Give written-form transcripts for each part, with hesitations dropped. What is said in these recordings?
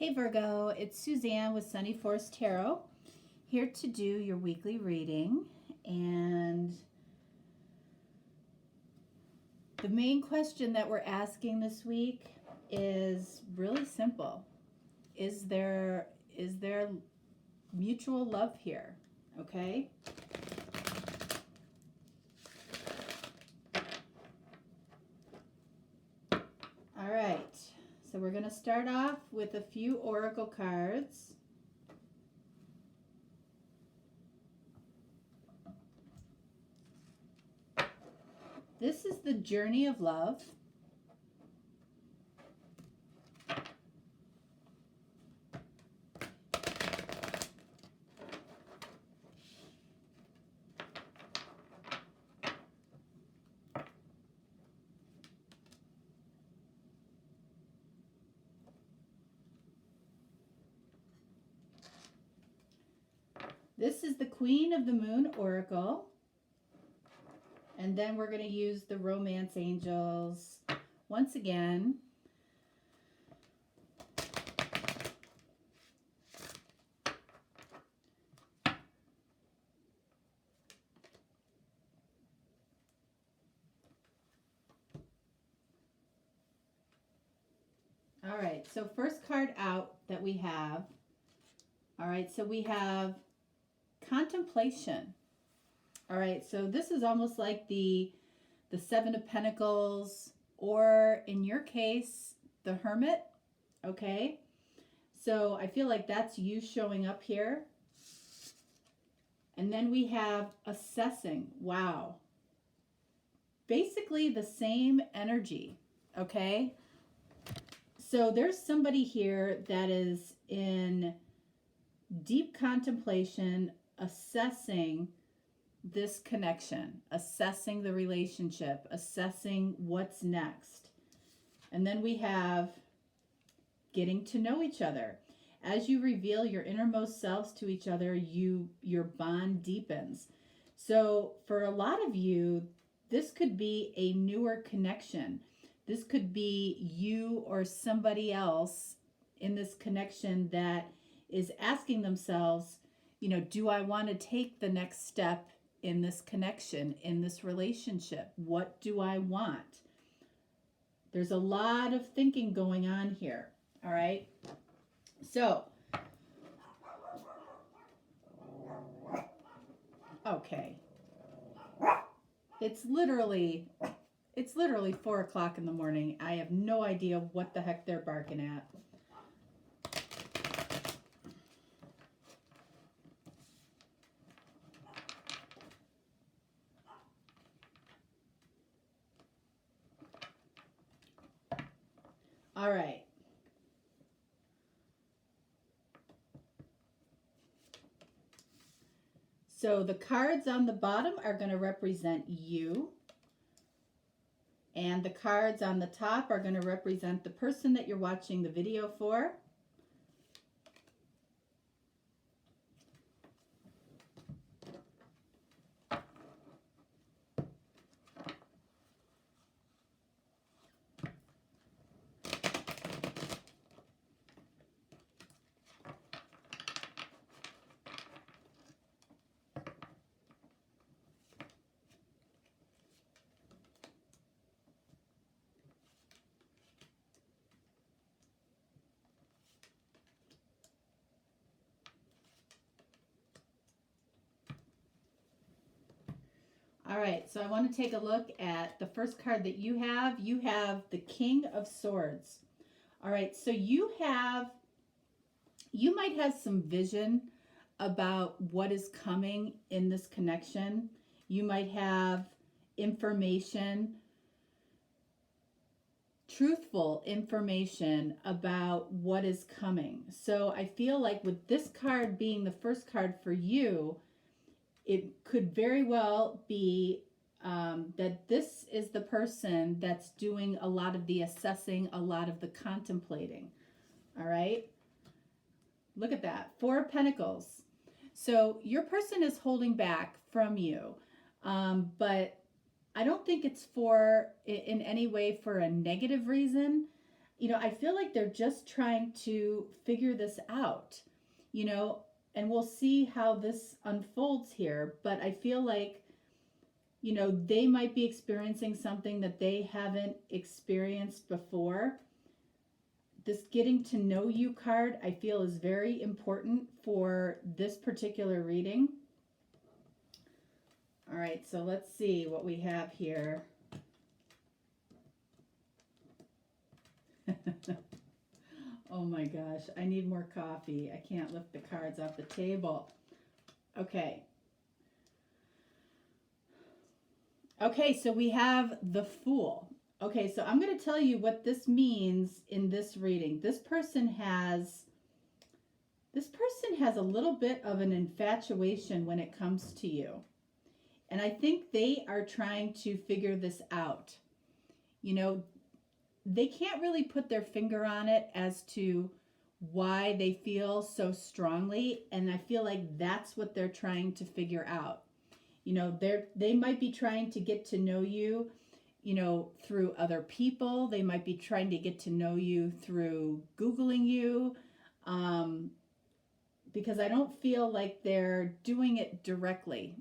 Hey Virgo, it's Suzanne with Sunny Force Tarot, here to do your weekly reading. And the main question that we're asking this week is really simple. Is there mutual love here? Okay? All right. So we're going to start off with a few oracle cards. This is the journey of love. This is the Queen of the Moon Oracle. And then we're going to use the Romance Angels once again. All right, so first card out that we have. All right, so we have contemplation. All right, so this is almost like the Seven of Pentacles, or in your case, the Hermit. Okay, so I feel like that's you showing up here. And then we have assessing. Wow. Basically the same energy. Okay, so there's somebody here that is in deep contemplation, assessing this connection, assessing the relationship, assessing what's next. And then we have getting to know each other. As you reveal your innermost selves to each other, your bond deepens. So for a lot of you, this could be a newer connection. This could be you or somebody else in this connection that is asking themselves, you know, do I want to take the next step in this connection, in this relationship? What do I want? There's a lot of thinking going on here. All right. So, okay. It's literally 4 o'clock in the morning. I have no idea what the heck they're barking at. All right. So the cards on the bottom are going to represent you. And the cards on the top are going to represent the person that you're watching the video for. All right, so I want to take a look at the first card that you have. You have the King of Swords. All right, so you might have some vision about what is coming in this connection. You might have information, truthful information about what is coming. So I feel like with this card being the first card for you, it could very well be that this is the person that's doing a lot of the assessing, a lot of the contemplating. All right. Look at that. 4 of Pentacles. So your person is holding back from you. But I don't think it's in any way for a negative reason. I feel like they're just trying to figure this out, you know, and we'll see how this unfolds here. But I feel like, they might be experiencing something that they haven't experienced before. This getting to know you card, I feel, is very important for this particular reading. All right, so let's see what we have here. Oh my gosh, I need more coffee. I can't lift the cards off the table. Okay. Okay, so we have the Fool. Okay, so I'm going to tell you what this means in this reading. This person has a little bit of an infatuation when it comes to you. And I think they are trying to figure this out. They can't really put their finger on it as to why they feel so strongly, and I feel like that's what they're trying to figure out. They might be trying to get to know you, through other people. They might be trying to get to know you through Googling you, because I don't feel like they're doing it directly.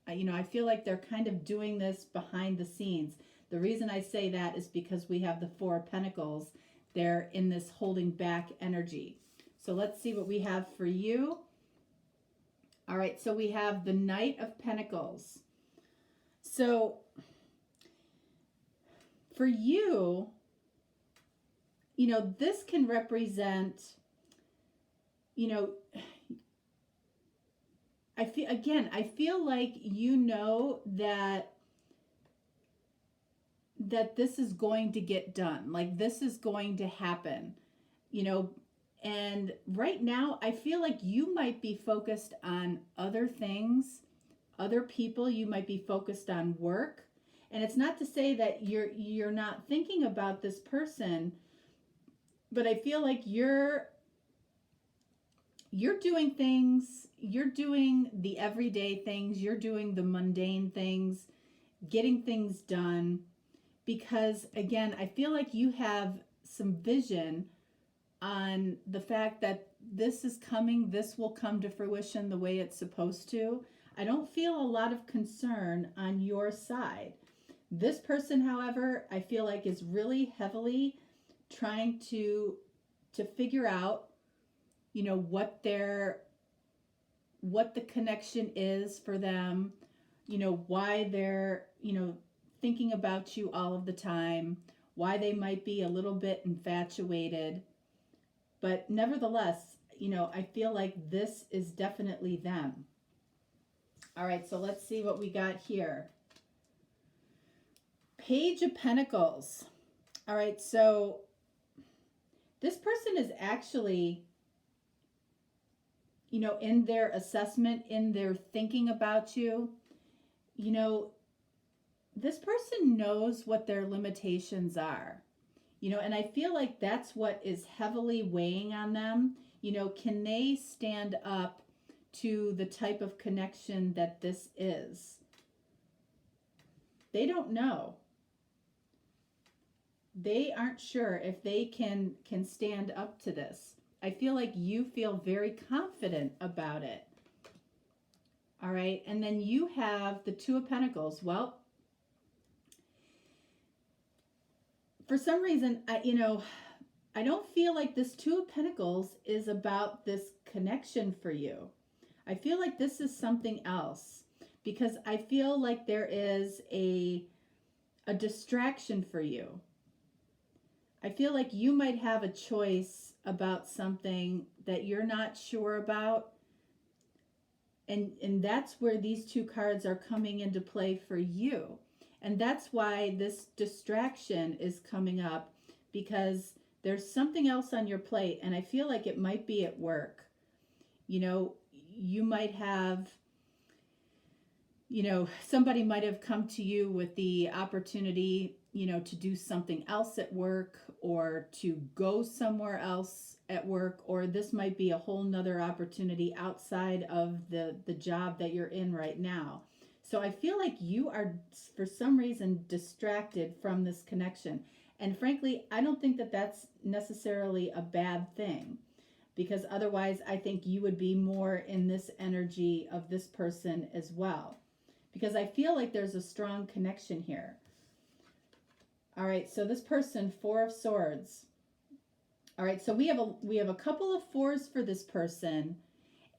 I feel like they're kind of doing this behind the scenes. The reason I say that is because we have the Four of Pentacles. They're in this holding back energy. So let's see what we have for you. All right, so we have the Knight of Pentacles. So for you, this can represent, I feel like that this is going to get done. Like this is going to happen, and right now I feel like you might be focused on other things, other people. You might be focused on work. And it's not to say that you're not thinking about this person, but I feel like you're doing things, you're doing the everyday things, you're doing the mundane things, getting things done. Because again, I feel like you have some vision on the fact that this is coming, this will come to fruition the way it's supposed to. I don't feel a lot of concern on your side. This person, however, I feel like is really heavily trying to figure out, what the connection is for them, why they're, thinking about you all of the time, why they might be a little bit infatuated. But nevertheless, I feel like this is definitely them. All right, so let's see what we got here. Page of Pentacles. All right, so this person is actually, in their assessment, in their thinking about you, this person knows what their limitations are, and I feel like that's what is heavily weighing on them. Can they stand up to the type of connection that this is? They don't know. They aren't sure if they can stand up to this. I feel like you feel very confident about it. All right, and then you have the Two of Pentacles. Well, for some reason, I don't feel like this Two of Pentacles is about this connection for you. I feel like this is something else, because I feel like there is a distraction for you. I feel like you might have a choice about something that you're not sure about. And that's where these two cards are coming into play for you. And that's why this distraction is coming up, because there's something else on your plate, and I feel like it might be at work. You might have, somebody might have come to you with the opportunity, to do something else at work, or to go somewhere else at work, or this might be a whole nother opportunity outside of the job that you're in right now. So I feel like you are, for some reason, distracted from this connection. And frankly, I don't think that that's necessarily a bad thing, because otherwise I think you would be more in this energy of this person as well, because I feel like there's a strong connection here. All right, so this person, Four of Swords. All right, so we have a couple of fours for this person,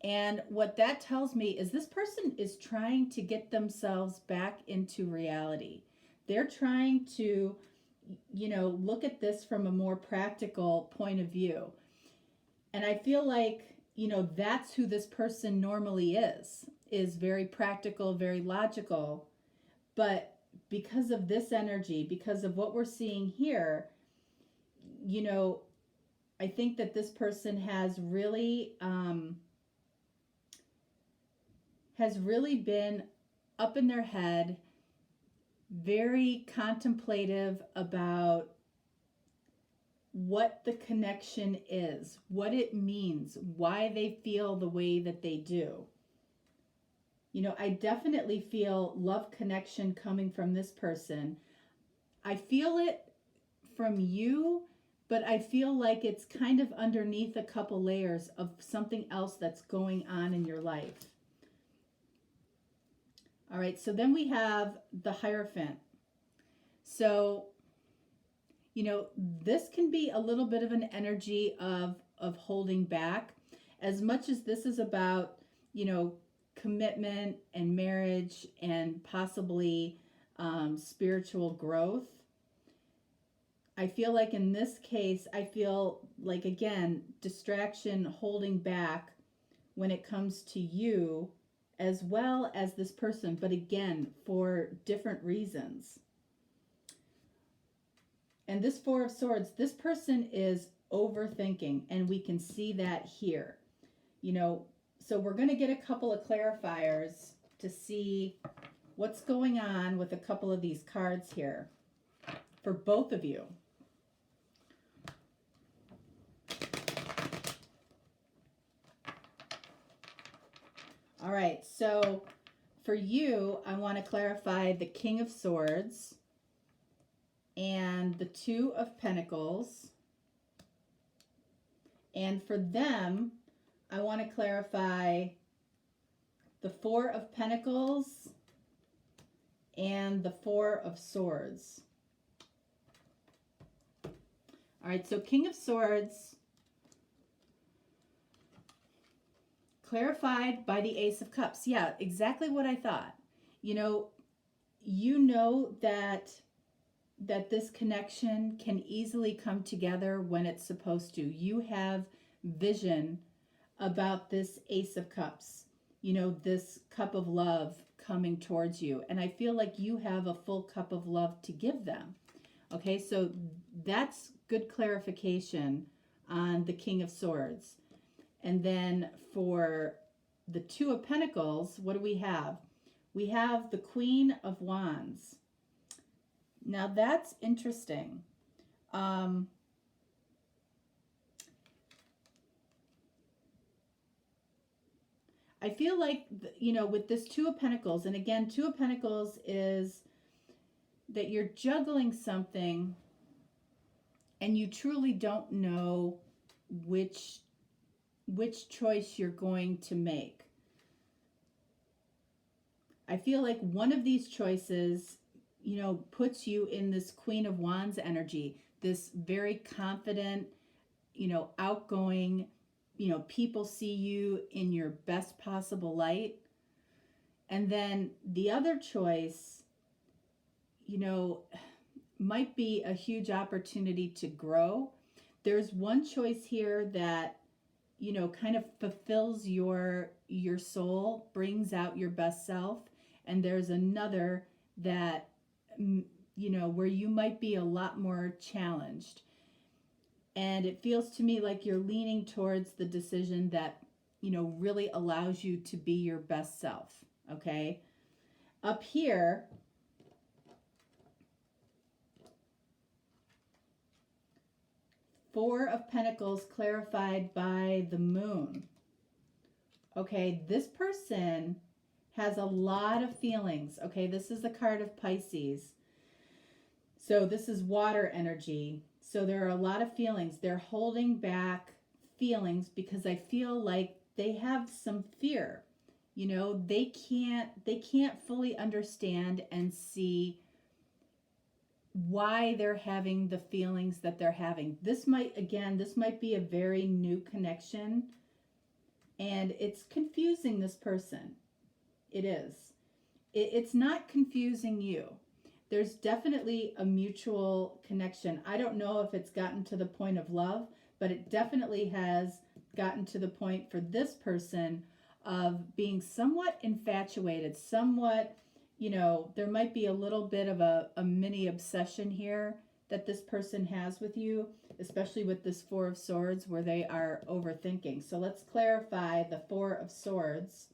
and what that tells me is this person is trying to get themselves back into reality. They're trying to, look at this from a more practical point of view. And I feel like, that's who this person normally is very practical, very logical. But because of this energy, because of what we're seeing here, I think that this person has really been up in their head, very contemplative about what the connection is, what it means, why they feel the way that they do. I definitely feel love connection coming from this person. I feel it from you, but I feel like it's kind of underneath a couple layers of something else that's going on in your life. All right, so then we have the Hierophant. So, this can be a little bit of an energy of holding back, as much as this is about, commitment and marriage and possibly spiritual growth. I feel like in this case, I feel like, again, distraction, holding back when it comes to you as well as this person, but again, for different reasons. And this Four of Swords, this person is overthinking, and we can see that here. So we're going to get a couple of clarifiers to see what's going on with a couple of these cards here for both of you. All right, so for you, I want to clarify the King of Swords and the Two of Pentacles. And for them, I want to clarify the Four of Pentacles and the Four of Swords. All right, so King of Swords clarified by the Ace of Cups. Yeah, exactly what I thought. That this connection can easily come together when it's supposed to. You have vision about this Ace of Cups, this cup of love coming towards you. And I feel like you have a full cup of love to give them. Okay, so that's good clarification on the King of Swords. And then for the Two of Pentacles, what do we have? We have the Queen of Wands. Now that's interesting. I feel like, with this Two of Pentacles, and again, Two of Pentacles is that you're juggling something and you truly don't know which choice you're going to make. I feel like one of these choices, puts you in this Queen of Wands energy, this very confident, outgoing, people see you in your best possible light. And then the other choice, might be a huge opportunity to grow. There's one choice here that, kind of fulfills your soul, brings out your best self. And there's another that, where you might be a lot more challenged. And it feels to me like you're leaning towards the decision that, really allows you to be your best self. Okay. Up here, Four of Pentacles clarified by the Moon. Okay, this person has a lot of feelings. Okay, this is the card of Pisces. So this is water energy. So there are a lot of feelings. They're holding back feelings because I feel like they have some fear. You know, they can't fully understand and see why they're having the feelings that they're having. This might be a very new connection, and it's confusing this person. It is. It's not confusing you. There's definitely a mutual connection. I don't know if it's gotten to the point of love, but it definitely has gotten to the point for this person of being somewhat infatuated, somewhat, there might be a little bit of a mini obsession here that this person has with you, especially with this Four of Swords where they are overthinking. So let's clarify the Four of Swords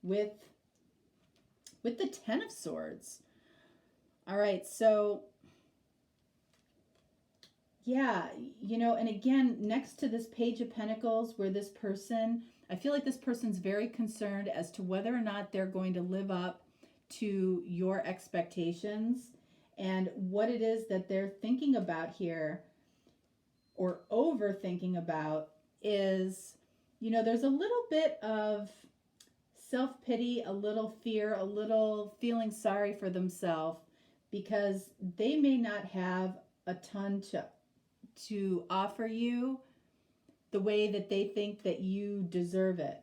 with the Ten of Swords. All right, so yeah, and again, next to this Page of Pentacles where this person, I feel like this person's very concerned as to whether or not they're going to live up to your expectations, and what it is that they're thinking about here or overthinking about is, there's a little bit of self-pity, a little fear, a little feeling sorry for themselves because they may not have a ton to offer you the way that they think that you deserve it.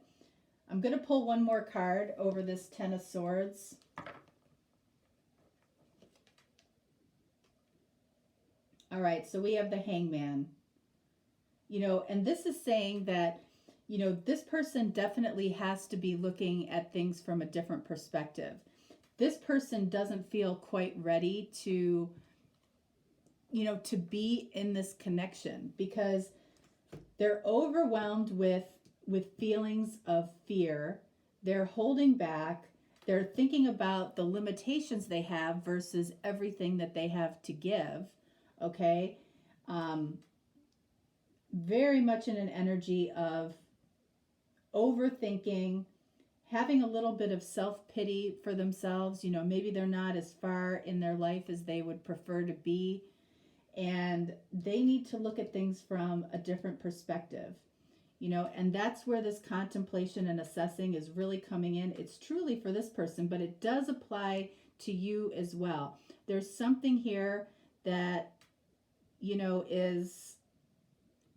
I'm going to pull one more card over this Ten of Swords. All right, so we have the Hangman. And this is saying that, this person definitely has to be looking at things from a different perspective. This person doesn't feel quite ready to be in this connection because they're overwhelmed with feelings of fear. They're holding back. They're thinking about the limitations they have versus everything that they have to give. Okay. Very much in an energy of overthinking, having a little bit of self-pity for themselves. Maybe they're not as far in their life as they would prefer to be, and they need to look at things from a different perspective. And that's where this contemplation and assessing is really coming in. It's truly for this person, but it does apply to you as well. There's something here that, is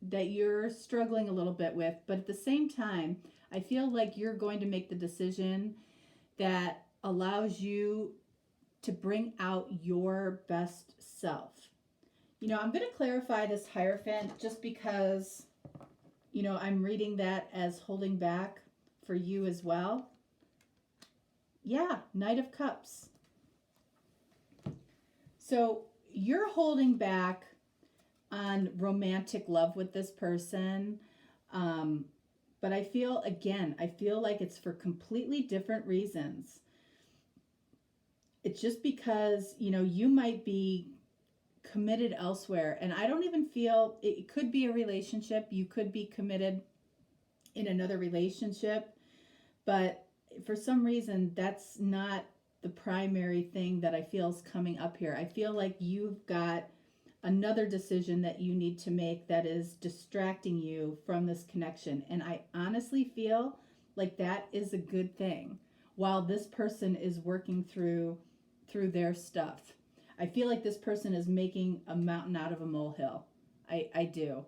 that you're struggling a little bit with, but at the same time, I feel like you're going to make the decision that allows you to bring out your best self. I'm going to clarify this Hierophant just because, I'm reading that as holding back for you as well. Yeah, Knight of Cups. So you're holding back on romantic love with this person. But I feel like it's for completely different reasons. It's just because, you might be committed elsewhere. And I don't even feel, it could be a relationship. You could be committed in another relationship. But for some reason, that's not the primary thing that I feel is coming up here. I feel like you've got another decision that you need to make that is distracting you from this connection. And I honestly feel like that is a good thing while this person is working through their stuff. I feel like this person is making a mountain out of a molehill. I do.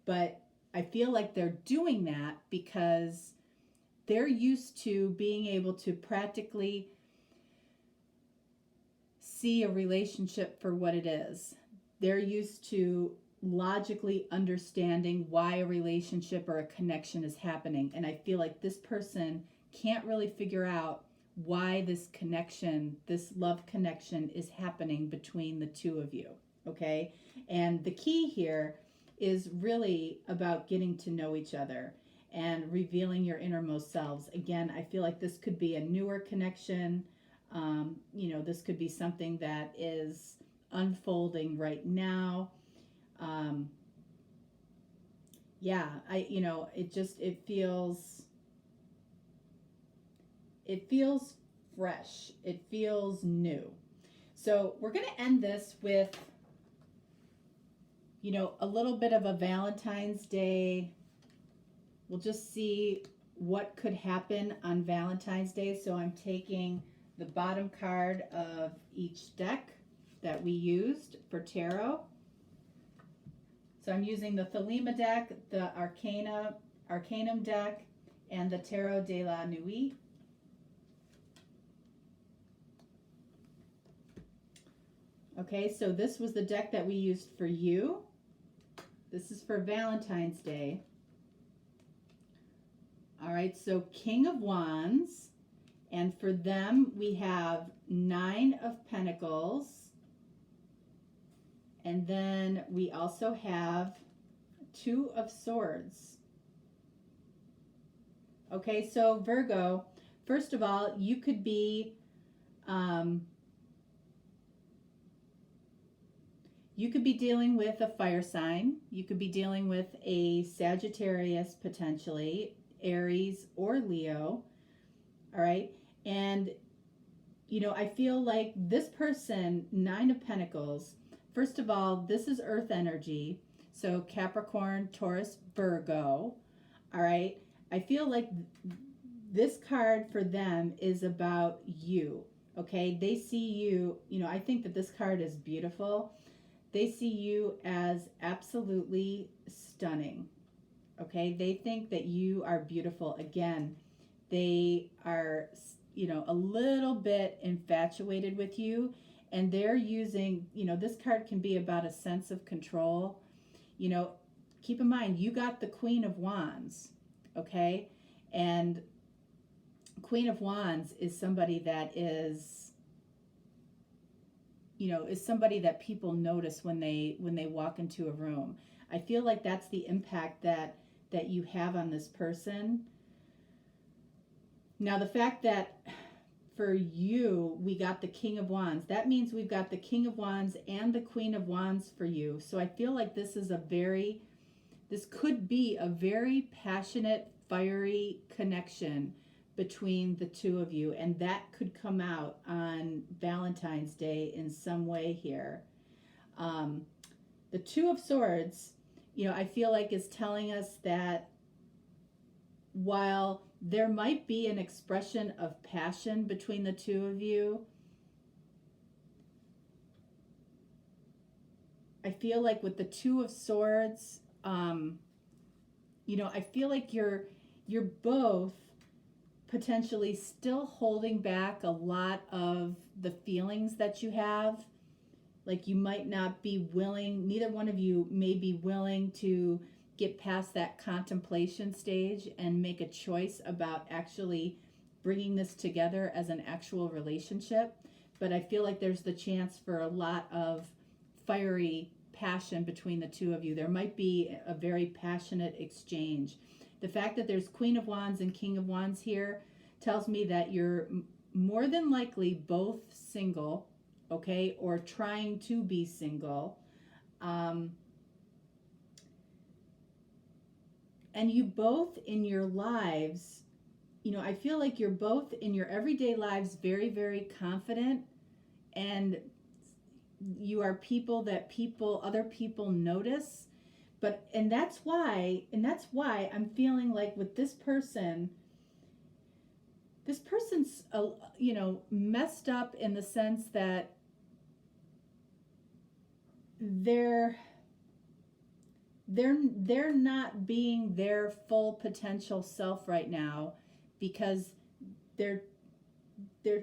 But I feel like they're doing that because they're used to being able to practically see a relationship for what it is. They're used to logically understanding why a relationship or a connection is happening. And I feel like this person can't really figure out why this connection, this love connection, is happening between the two of you. Okay? And the key here is really about getting to know each other and revealing your innermost selves. Again, I feel like this could be a newer connection. This could be something that is unfolding right now. It feels fresh. It feels new. So we're going to end this with, you know, a little bit of a Valentine's Day. We'll just see what could happen on Valentine's Day. So I'm taking the bottom card of each deck that we used for tarot. So I'm using the Thelema deck, the Arcanum deck, and the Tarot de la Nuit. Okay, so this was the deck that we used for you. This is for Valentine's Day. All right, so King of Wands, and for them we have 9 of Pentacles, and then we also have 2 of Swords. Okay, so Virgo, first of all, you could be dealing with a fire sign. You could be dealing with a Sagittarius, potentially, Aries or Leo. All right. And, you know, I feel like this person, 9 of Pentacles, first of all, this is earth energy. So Capricorn, Taurus, Virgo. All right. I feel like this card for them is about you. Okay. They see you, you know, I think that this card is beautiful. They see you as absolutely stunning. Okay, they think that you are beautiful. Again, they are, you know, a little bit infatuated with you, and they're using, you know, this card can be about a sense of control. You know, keep in mind, you got the Queen of Wands, okay? And Queen of Wands is somebody that is, you know, is somebody that people notice when they walk into a room. I feel like that's the impact that you have on this person. Now, the fact that for you, we got the King of Wands, that means we've got the King of Wands and the Queen of Wands for you. So I feel like this could be a very passionate, fiery connection between the two of you, and that could come out on Valentine's Day in some way here. The Two of Swords, you know, I feel like is telling us that while there might be an expression of passion between the two of you, I feel like with the Two of Swords, you know, I feel like you're both potentially still holding back a lot of the feelings that you have. Like you might not be willing, neither one of you may be willing to get past that contemplation stage and make a choice about actually bringing this together as an actual relationship. But I feel like there's the chance for a lot of fiery passion between the two of you. There might be a very passionate exchange. The fact that there's Queen of Wands and King of Wands here tells me that you're more than likely both single, okay, or trying to be single. And you both in your lives, you know, I feel like you're both in your everyday lives very, very confident, and you are people that other people notice. But, and that's why I'm feeling like with this person's, you know, messed up in the sense that they're not being their full potential self right now because they're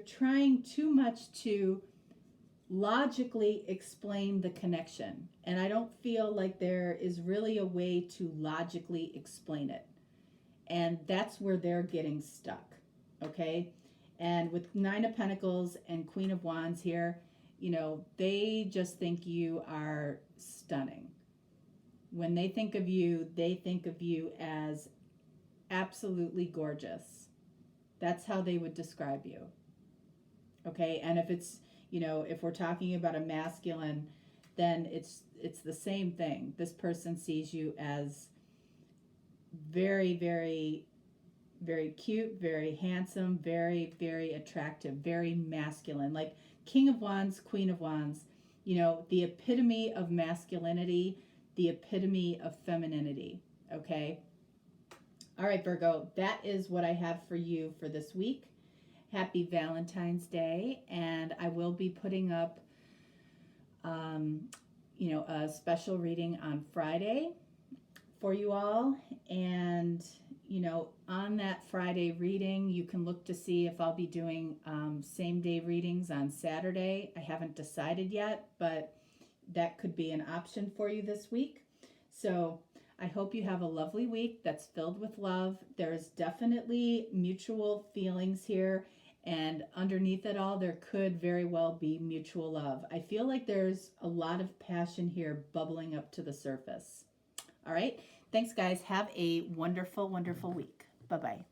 trying too much to logically explain the connection. And I don't feel like there is really a way to logically explain it. And that's where they're getting stuck. Okay? And with 9 of Pentacles and Queen of Wands here, you know, they just think you are stunning. When they think of you as absolutely gorgeous. That's how they would describe you. Okay? And if it's, you know, if we're talking about a masculine, then it's the same thing. This person sees you as very, very, very cute, very handsome, very, very attractive, very masculine. Like King of Wands, Queen of Wands, you know, the epitome of masculinity, the epitome of femininity, okay? All right, Virgo, that is what I have for you for this week. Happy Valentine's Day, and I will be putting up, you know, a special reading on Friday for you all, and you know, on that Friday reading, you can look to see if I'll be doing same day readings on Saturday. I haven't decided yet, but that could be an option for you this week. So I hope you have a lovely week that's filled with love. There's definitely mutual feelings here, and underneath it all, there could very well be mutual love. I feel like there's a lot of passion here bubbling up to the surface. All right. Thanks, guys. Have a wonderful, wonderful week. Bye-bye.